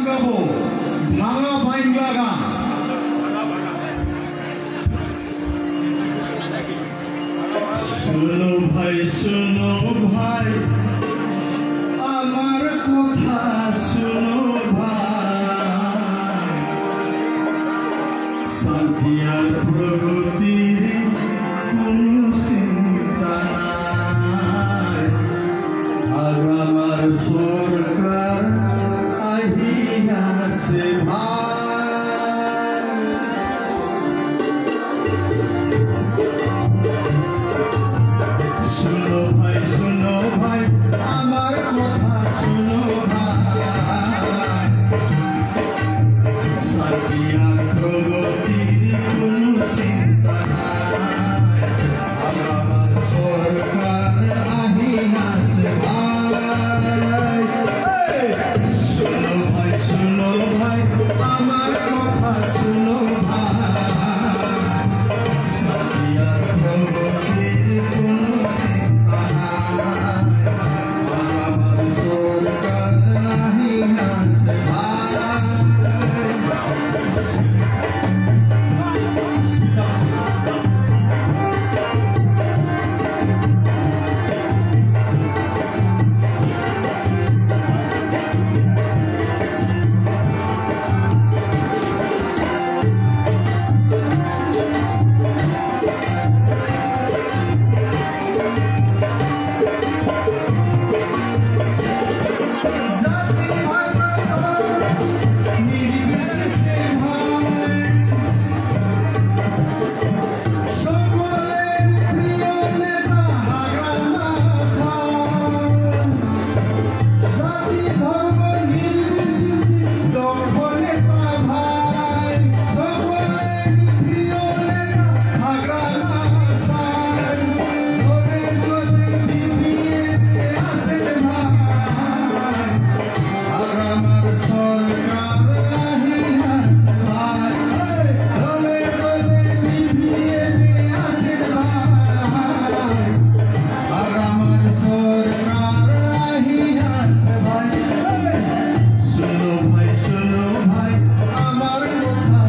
গাবো ভাঙা বাইংলা গান। শোনো ভাই শোনো ভাই আমার কথা শোনো ভাই, শান্তি আর প্রগতির কোনো চিন্তা নাই। আর আমার সরকার আহিয়াছে ভাই, শুনো ভাই শুনো ভাই আমার কথা শুনো ভাই, শান্তি আর প্রগতির কোনো চিন্তা নাই। আর আমার সরকার আহিয়াছে ভাই, শুনো ভাই শুনো ভাই আমার কথা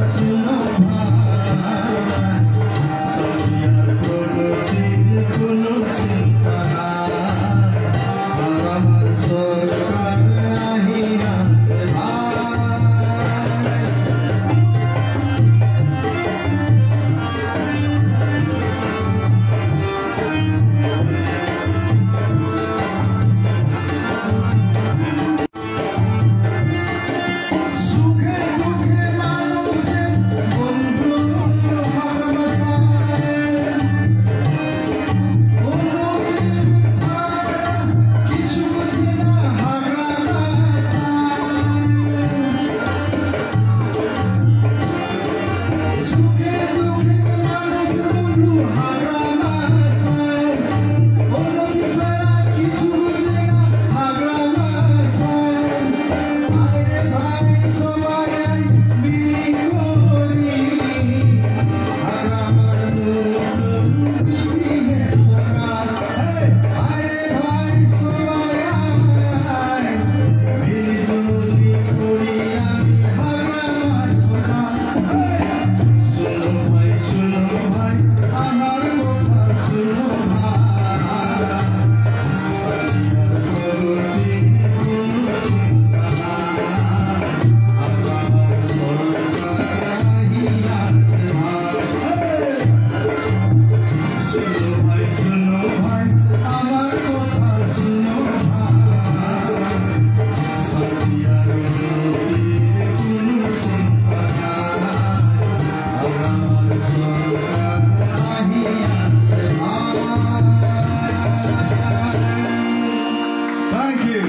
শুনো ভাই, শান্তি আর প্রগতির কোনো চিন্তা নাই। আর আমার সরকার আহিয়াছে ভাই। Thank you.